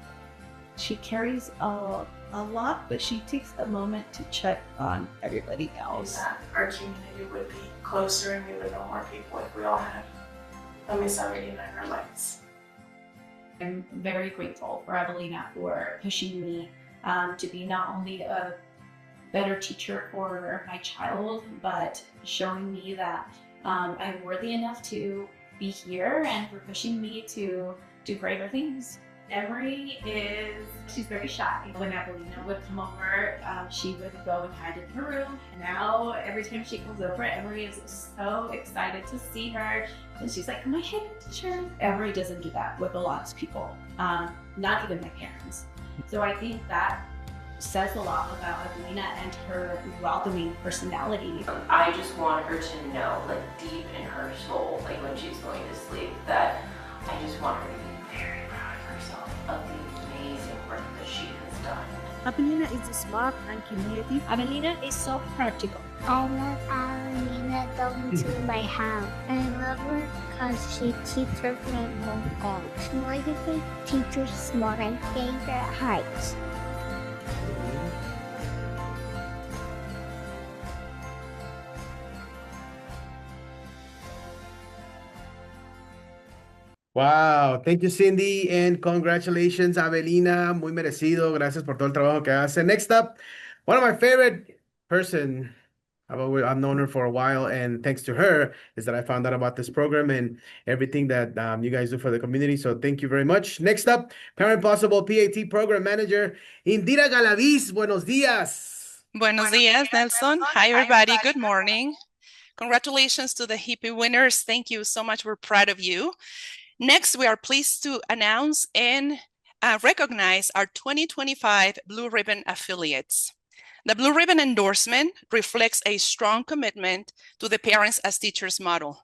She carries a lot, but she takes a moment to check on everybody else. That our community would be closer and we would know more people if we all had a Miss Avelina in our lives. I'm very grateful for Avelina for pushing me to be not only a better teacher for my child, but showing me that I'm worthy enough to be here, and for pushing me to do greater things. She's very shy. When Avelina would come over, she would go and hide in her room. And now every time she comes over, Emery is so excited to see her. And she's like, my hidden teacher. Emery doesn't do that with a lot of people, not even my parents. So I think that says a lot about Avelina and her welcoming personality. I just want her to know, like deep in her soul, like when she's going to sleep, that I just want her to be very proud of herself, of the amazing work that she has done. Avelina is smart and community. Avelina is so practical. I love Avelina coming to my house. I love her because she keeps her friend home. My favorite teacher is my favorite heights. Wow, thank you, Cindy, and congratulations, Avelina. Muy merecido. Gracias por todo el trabajo que hace. Next up, one of my favorite person. I've known her for a while, and thanks to her is that I found out about this program and everything that you guys do for the community. So thank you very much. Next up, Parent Possible PAT Program Manager, Indira Galaviz. Buenos días. Buenos días, Nelson. Hi, everybody. Good morning. Congratulations to the Hippie winners. Thank you so much. We're proud of you. Next, we are pleased to announce and recognize our 2025 Blue Ribbon affiliates. The Blue Ribbon endorsement reflects a strong commitment to the Parents as Teachers model.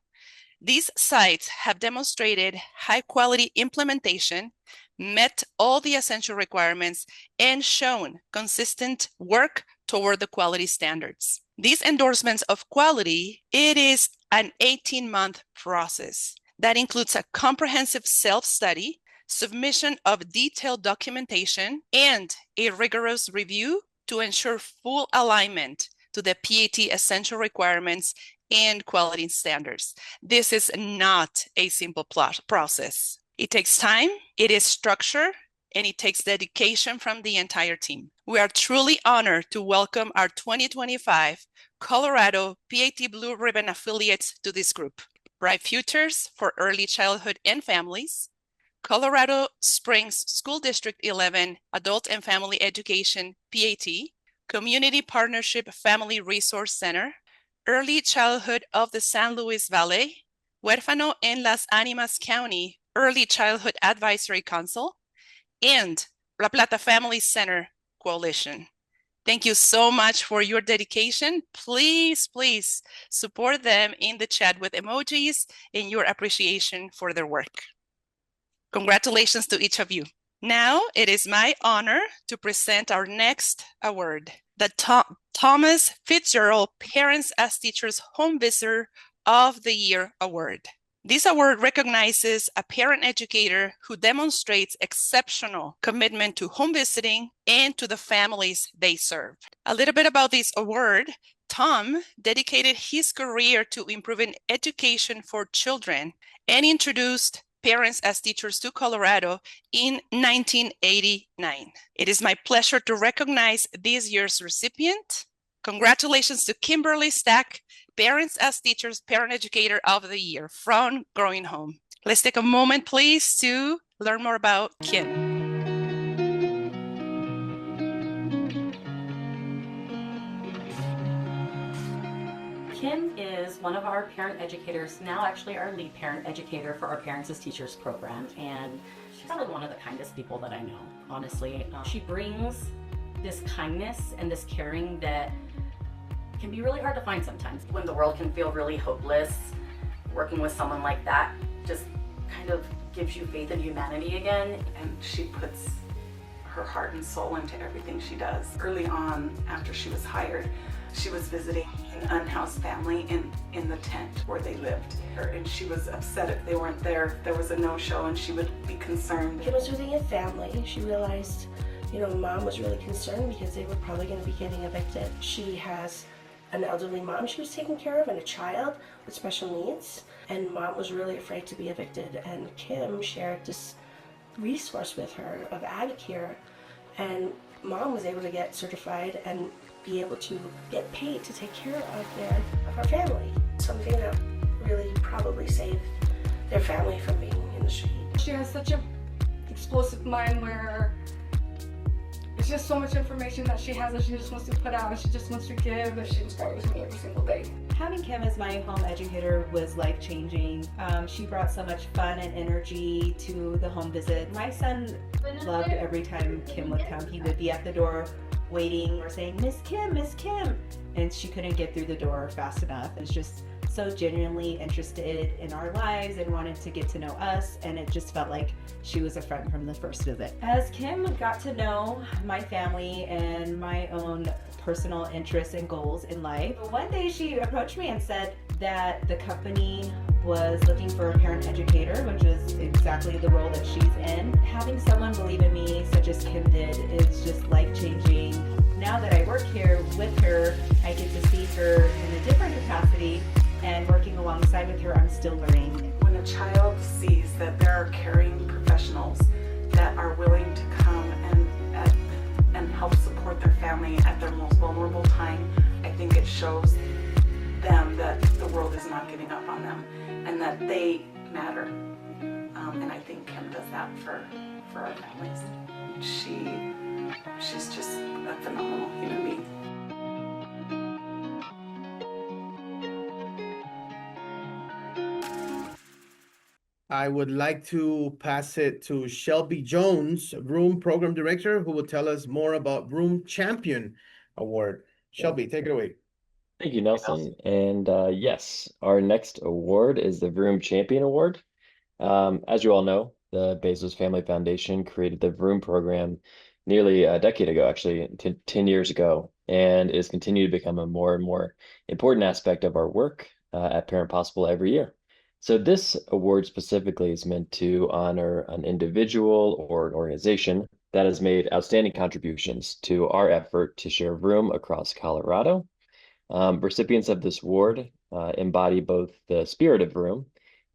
These sites have demonstrated high-quality implementation, met all the essential requirements, and shown consistent work toward the quality standards. These endorsements of quality, it is an 18-month process. That includes a comprehensive self-study, submission of detailed documentation, and a rigorous review to ensure full alignment to the PAT essential requirements and quality standards. This is not a simple process. It takes time, it is structured, and it takes dedication from the entire team. We are truly honored to welcome our 2025 Colorado PAT Blue Ribbon affiliates to this group. Bright Futures for Early Childhood and Families, Colorado Springs School District 11 Adult and Family Education PAT, Community Partnership Family Resource Center, Early Childhood of the San Luis Valley, Huérfano en Las Animas County Early Childhood Advisory Council, and La Plata Family Center Coalition. Thank you so much for your dedication. Please, please support them in the chat with emojis and your appreciation for their work. Congratulations to each of you. Now it is my honor to present our next award, the Thomas Fitzgerald Parents as Teachers Home Visitor of the Year Award. This award recognizes a parent educator who demonstrates exceptional commitment to home visiting and to the families they serve. A little bit about this award. Tom dedicated his career to improving education for children and introduced Parents as Teachers to Colorado in 1989. It is my pleasure to recognize this year's recipient. Congratulations to Kimberly Stack, Parents as Teachers Parent Educator of the Year from Growing Home. Let's take a moment, please, to learn more about Kim. Kim is one of our parent educators, now actually our lead parent educator for our Parents as Teachers program, and she's probably one of the kindest people that I know, honestly. She brings this kindness and this caring that can be really hard to find sometimes. When the world can feel really hopeless, working with someone like that just kind of gives you faith in humanity again. And she puts her heart and soul into everything she does. Early on, after she was hired, she was visiting an unhoused family in the tent where they lived. And she was upset if they weren't there. There was a no-show and she would be concerned. Kim was visiting a family. She realized, Mom was really concerned because they were probably going to be getting evicted. She has an elderly mom she was taking care of and a child with special needs. And Mom was really afraid to be evicted. And Kim shared this resource with her of AdCare. And Mom was able to get certified and be able to get paid to take care of her family. Something that really probably saved their family from being in the street. She has such an explosive mind where it's just so much information that she has that she just wants to put out and she just wants to give, and she inspires me every single day. Having Kim as my home educator was life-changing. She brought so much fun and energy to the home visit. My son loved every time Kim would come. He would be at the door waiting or saying, Miss Kim, and she couldn't get through the door fast enough. It was just so genuinely interested in our lives and wanted to get to know us, and it just felt like she was a friend from the first visit. As Kim got to know my family and my own personal interests and goals in life, one day she approached me and said that the company was looking for a parent educator, which is exactly the role that she's in. Having someone believe in me, such as Kim did, is just life-changing. Now that I work here with her, I get to see her in a different capacity, and working alongside with her, I'm still learning. When a child sees that there are caring professionals that are willing to come and help support their family at their most vulnerable time, I think it shows them that the world is not giving up on them and that they matter. And I think Kim does that for our families. She's just a phenomenal human being. I would like to pass it to Shelby Jones, Room Program Director, who will tell us more about Room Champion Award. Shelby, take it away. Thank you, Nelson. And yes, our next award is the Vroom Champion Award. As you all know, the Bezos Family Foundation created the Vroom program nearly a decade ago, actually 10 years ago, and it has continued to become a more and more important aspect of our work at Parent Possible every year. So this award specifically is meant to honor an individual or an organization that has made outstanding contributions to our effort to share room across Colorado. Recipients of this award embody both the spirit of Vroom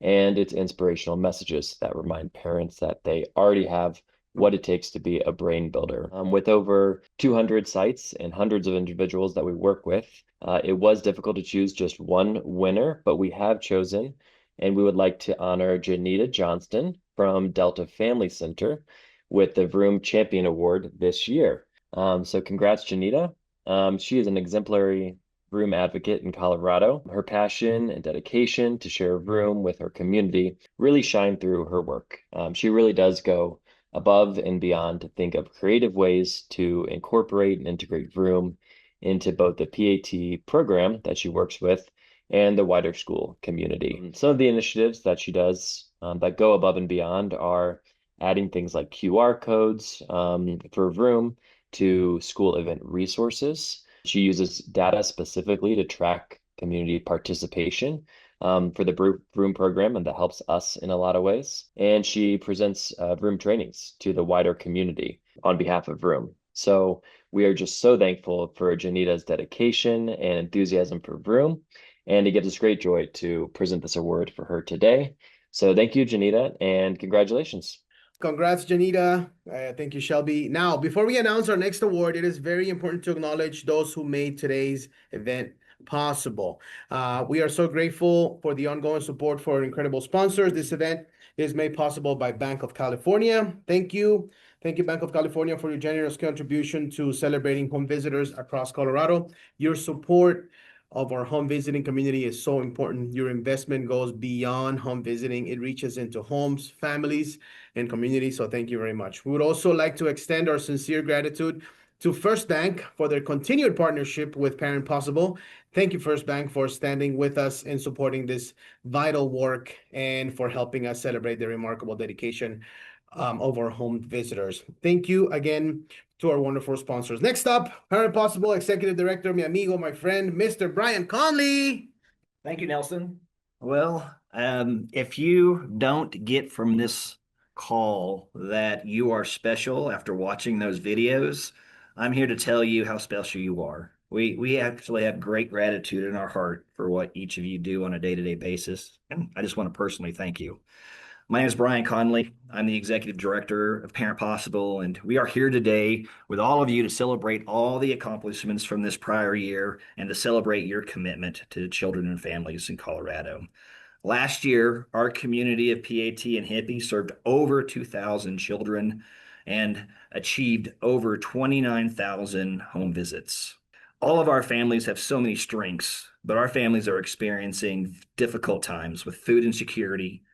and its inspirational messages that remind parents that they already have what it takes to be a brain builder. With over 200 sites and hundreds of individuals that we work with, it was difficult to choose just one winner, but we have chosen, and we would like to honor Janita Johnston from Delta Family Center with the Vroom Champion Award this year. So congrats, Janita. She is an exemplary Vroom advocate in Colorado. Her passion and dedication to share Vroom with her community really shine through her work. She really does go above and beyond to think of creative ways to incorporate and integrate Vroom into both the PAT program that she works with and the wider school community. Some of the initiatives that she does that go above and beyond are adding things like QR codes for Vroom to school event resources. She uses data specifically to track community participation for the Vroom program, and that helps us in a lot of ways. And she presents Vroom trainings to the wider community on behalf of Vroom. So we are just so thankful for Janita's dedication and enthusiasm for Vroom, and it gives us great joy to present this award for her today. So thank you, Janita, and congratulations. Congrats, Janita. Thank you, Shelby. Now, before we announce our next award, it is very important to acknowledge those who made today's event possible. We are so grateful for the ongoing support for our incredible sponsors. This event is made possible by Banc of California. Thank you. Thank you, Banc of California, for your generous contribution to celebrating home visitors across Colorado. Your support of our home visiting community is so important. Your investment goes beyond home visiting. It reaches into homes, families, and communities. So thank you very much. We would also like to extend our sincere gratitude to First Bank for their continued partnership with Parent Possible. Thank you, First Bank, for standing with us and supporting this vital work and for helping us celebrate the remarkable dedication of our home visitors. Thank you again to our wonderful sponsors. Next up, Parent Possible Executive Director, mi amigo, my friend, Mr. Brian Conley. Thank you, Nelson. Well, if you don't get from this call that you are special after watching those videos, I'm here to tell you how special you are. We actually have great gratitude in our heart for what each of you do on a day-to-day basis, and I just want to personally thank you. My name is Brian Conley. I'm the Executive Director of Parent Possible, and we are here today with all of you to celebrate all the accomplishments from this prior year and to celebrate your commitment to children and families in Colorado. Last year, our community of PAT and Hippie served over 2,000 children and achieved over 29,000 home visits. All of our families have so many strengths, but our families are experiencing difficult times with food insecurity,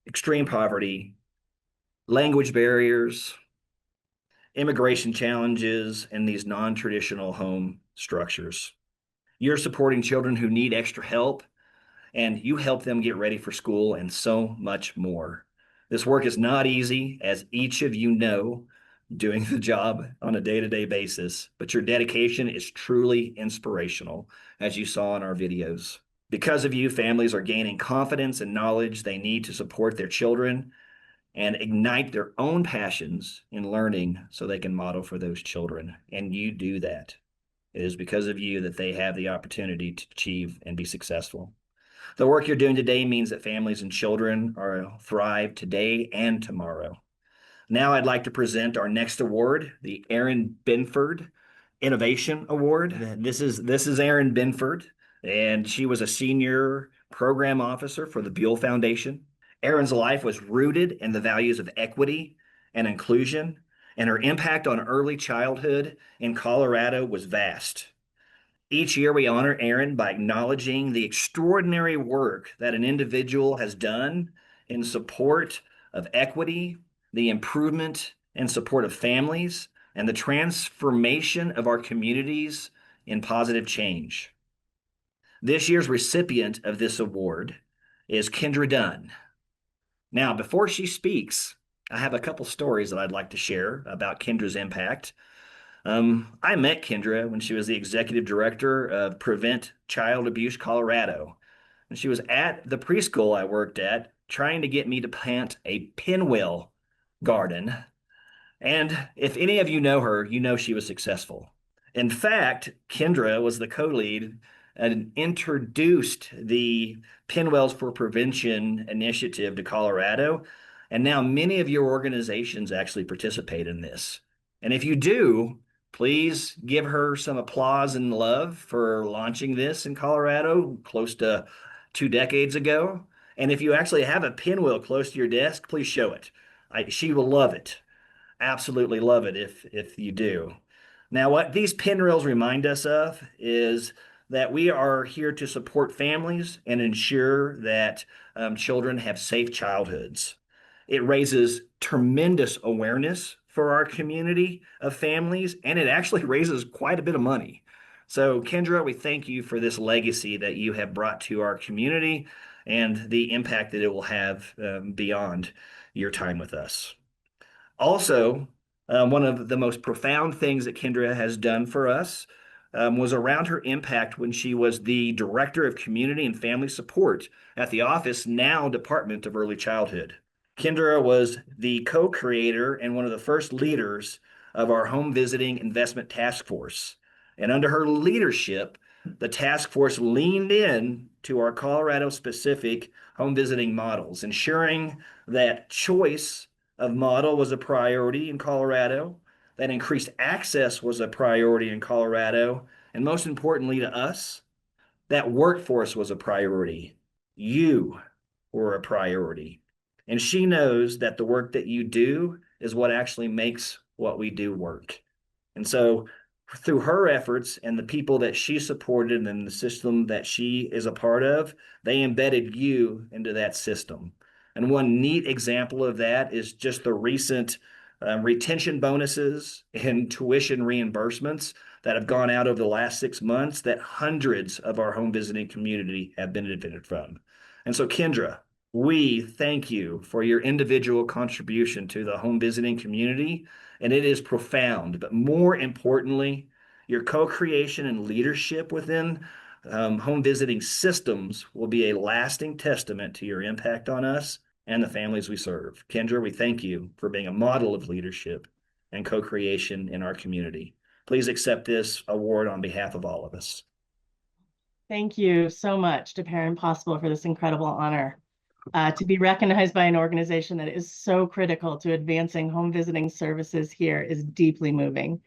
extreme poverty, language barriers, immigration challenges, and these non-traditional home structures. You're supporting children who need extra help, and you help them get ready for school and so much more. This work is not easy, as each of you know, doing the job on a day-to-day basis, but your dedication is truly inspirational, as you saw in our videos. Because of you, families are gaining confidence and knowledge they need to support their children and ignite their own passions in learning so they can model for those children. And you do that. It is because of you that they have the opportunity to achieve and be successful. The work you're doing today means that families and children are thrive today and tomorrow. Now I'd like to present our next award, the Erin Binford Innovation Award. This is Erin Binford, and she was a senior program officer for the Buell Foundation. Erin's life was rooted in the values of equity and inclusion, and her impact on early childhood in Colorado was vast. Each year we honor Erin by acknowledging the extraordinary work that an individual has done in support of equity, the improvement and support of families, and the transformation of our communities in positive change. This year's recipient of this award is Kendra Dunn. Now, before she speaks, I have a couple stories that I'd like to share about Kendra's impact. I met Kendra when she was the executive director of Prevent Child Abuse Colorado. And she was at the preschool I worked at trying to get me to plant a pinwheel garden. And if any of you know her, you know she was successful. In fact, Kendra was the co-lead and introduced the Pinwheels for Prevention initiative to Colorado. And now many of your organizations actually participate in this. And if you do, please give her some applause and love for launching this in Colorado close to 2 decades ago. And if you actually have a pinwheel close to your desk, please show it. She will love it. Absolutely love it if you do. Now, what these pinwheels remind us of is that we are here to support families and ensure that children have safe childhoods. It raises tremendous awareness for our community of families, and it actually raises quite a bit of money. So, Kendra, we thank you for this legacy that you have brought to our community and the impact that it will have beyond your time with us. Also, one of the most profound things that Kendra has done for us was around her impact when she was the Director of Community and Family Support at the office, now Department of Early Childhood. Kendra was the co-creator and one of the first leaders of our Home Visiting Investment Task Force. And under her leadership, the task force leaned in to our Colorado-specific home visiting models, ensuring that choice of model was a priority in Colorado, that increased access was a priority in Colorado, and most importantly to us, that workforce was a priority. You were a priority. And she knows that the work that you do is what actually makes what we do work. And so through her efforts and the people that she supported and the system that she is a part of, they embedded you into that system. And one neat example of that is just the recent retention bonuses and tuition reimbursements that have gone out over the last 6 months that hundreds of our home visiting community have benefited from. And so, Kendra, we thank you for your individual contribution to the home visiting community, and it is profound. But more importantly, your co-creation and leadership within home visiting systems will be a lasting testament to your impact on us and the families we serve. Kendra, we thank you for being a model of leadership and co-creation in our community. Please accept this award on behalf of all of us. Thank you so much to Parent Possible for this incredible honor. To be recognized by an organization that is so critical to advancing home visiting services here is deeply moving.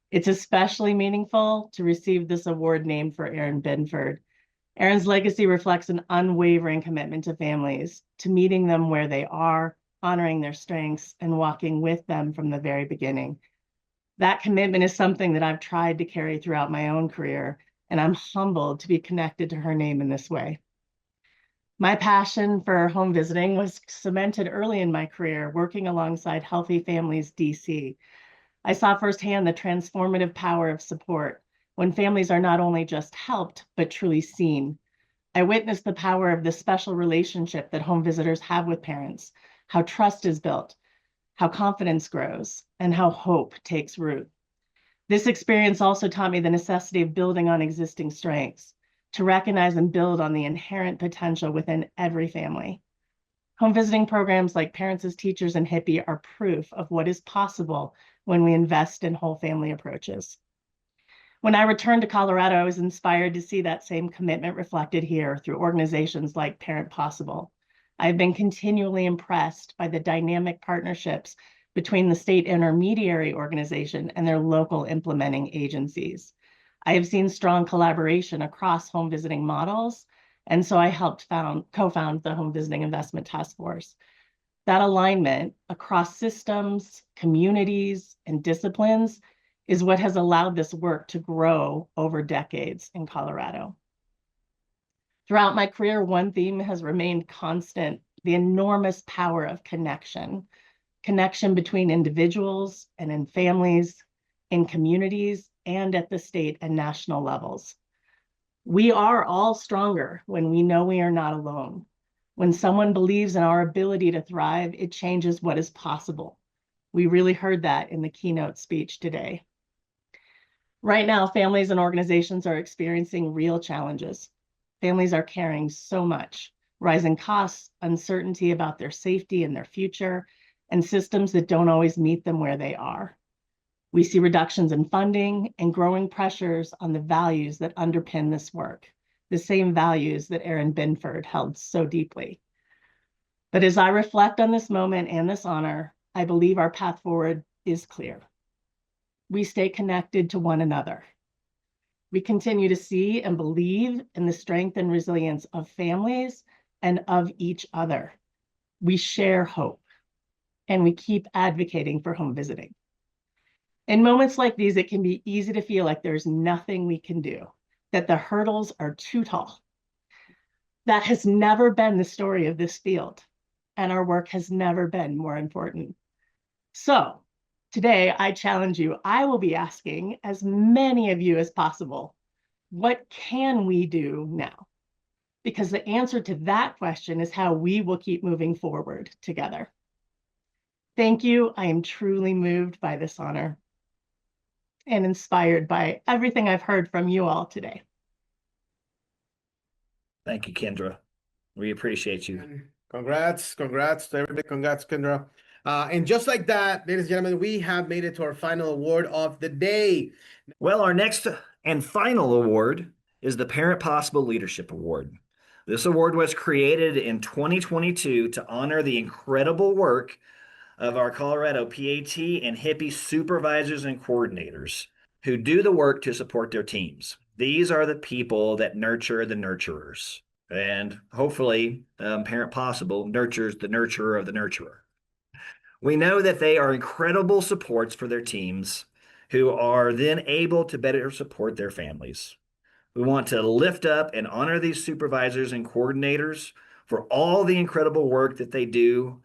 It's especially meaningful to receive this award named for Erin Binford. Erin's legacy reflects an unwavering commitment to families, to meeting them where they are, honoring their strengths, and walking with them from the very beginning. That commitment is something that I've tried to carry throughout my own career, and I'm humbled to be connected to her name in this way. My passion for home visiting was cemented early in my career, working alongside Healthy Families DC. I saw firsthand the transformative power of support when families are not only just helped, but truly seen. I witnessed the power of the special relationship that home visitors have with parents, how trust is built, how confidence grows, and how hope takes root. This experience also taught me the necessity of building on existing strengths, to recognize and build on the inherent potential within every family. Home visiting programs like Parents as Teachers and HIPPY are proof of what is possible when we invest in whole family approaches. When I returned to Colorado, I was inspired to see that same commitment reflected here through organizations like Parent Possible. I've been continually impressed by the dynamic partnerships between the state intermediary organization and their local implementing agencies. I have seen strong collaboration across home visiting models, and so I helped co-found the Home Visiting Investment Task Force. That alignment across systems, communities, and disciplines is what has allowed this work to grow over decades in Colorado. Throughout my career, one theme has remained constant: the enormous power of connection between individuals and in families, in communities, and at the state and national levels. We are all stronger when we know we are not alone. When someone believes in our ability to thrive, it changes what is possible. We really heard that in the keynote speech today. Right now, families and organizations are experiencing real challenges. Families are carrying so much: rising costs, uncertainty about their safety and their future, and systems that don't always meet them where they are. We see reductions in funding and growing pressures on the values that underpin this work, the same values that Erin Binford held so deeply. But as I reflect on this moment and this honor, I believe our path forward is clear. We stay connected to one another. We continue to see and believe in the strength and resilience of families and of each other. We share hope, and we keep advocating for home visiting. In moments like these, it can be easy to feel like there's nothing we can do, that the hurdles are too tall. That has never been the story of this field, and our work has never been more important. So today, I challenge you. I will be asking as many of you as possible, what can we do now? Because the answer to that question is how we will keep moving forward together. Thank you. I am truly moved by this honor and inspired by everything I've heard from you all today. Thank you, Kendra. We appreciate you. Congrats to everybody. Congrats, Kendra. And just like that, ladies and gentlemen, we have made it to our final award of the day. Well, our next and final award is the Parent Possible Leadership Award. This award was created in 2022 to honor the incredible work of our Colorado PAT and HIPPY supervisors and coordinators who do the work to support their teams. These are the people that nurture the nurturers. And hopefully, Parent Possible nurtures the nurturer of the nurturer. We know that they are incredible supports for their teams who are then able to better support their families. We want to lift up and honor these supervisors and coordinators for all the incredible work that they do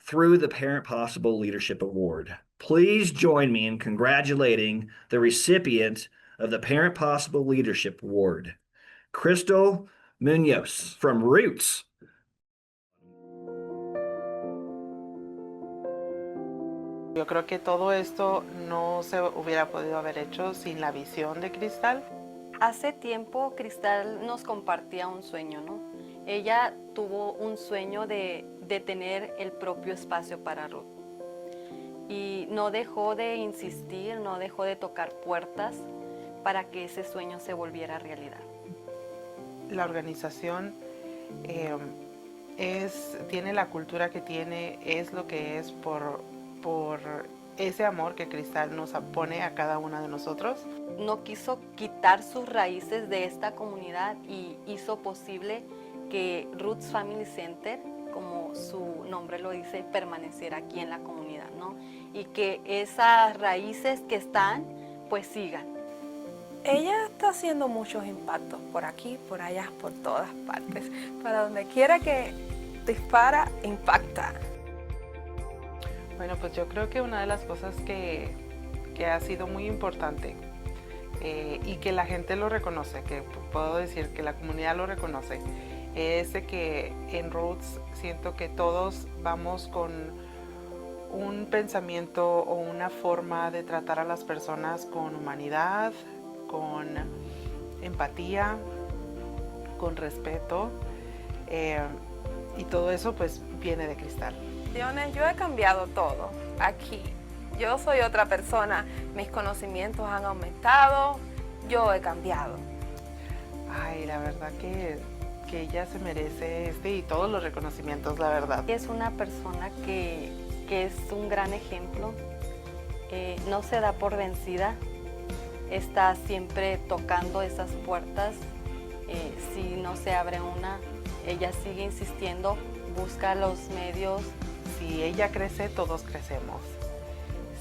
through the Parent Possible Leadership Award. Please join me in congratulating the recipient of the Parent Possible Leadership Award, Crystal Munoz from Roots. Yo creo que todo esto no se hubiera podido haber hecho sin la visión de Cristal. Hace tiempo Cristal nos compartía un sueño, ¿no? Ella tuvo un sueño de tener el propio espacio para Ruth. Y no dejó de insistir, no dejó de tocar puertas para que ese sueño se volviera realidad. La organización tiene la cultura que tiene, es lo que es por ese amor que Cristal nos pone a cada una de nosotros. No quiso quitar sus raíces de esta comunidad y hizo posible que Roots Family Center, como su nombre lo dice, permaneciera aquí en la comunidad, ¿no? Y que esas raíces que están, pues sigan. Ella está haciendo muchos impactos por aquí, por allá, por todas partes. Para donde quiera que dispara, impacta. Bueno, pues yo creo que una de las cosas que ha sido muy importante y que la gente lo reconoce, que puedo decir que la comunidad lo reconoce, es de que en Roots siento que todos vamos con un pensamiento o una forma de tratar a las personas con humanidad, con empatía, con respeto, y todo eso pues viene de Cristal. Yo he cambiado todo aquí. Yo soy otra persona, mis conocimientos han aumentado, yo he cambiado. Ay, la verdad que ella se merece y todos los reconocimientos, la verdad. Es una persona que es un gran ejemplo, no se da por vencida, está siempre tocando esas puertas, si no se abre una, ella sigue insistiendo, busca los medios. Si ella crece, todos crecemos.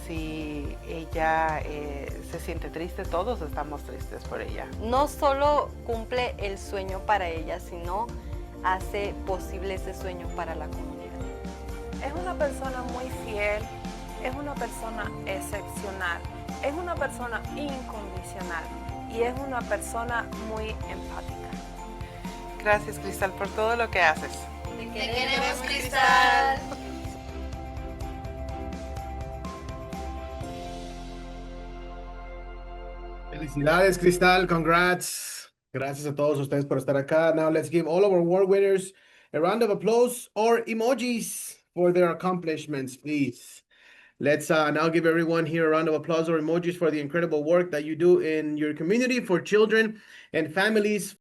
Si ella se siente triste, todos estamos tristes por ella. No solo cumple el sueño para ella, sino hace posible ese sueño para la comunidad. Es una persona muy fiel, es una persona excepcional, es una persona incondicional y es una persona muy empática. Gracias, Cristal, por todo lo que haces. Te queremos, Cristal. Felicidades, Cristal, congrats. Gracias a todos ustedes por estar acá. Now let's give all of our award winners a round of applause or emojis for their accomplishments, please. Let's now give everyone here a round of applause or emojis for the incredible work that you do in your community for children and families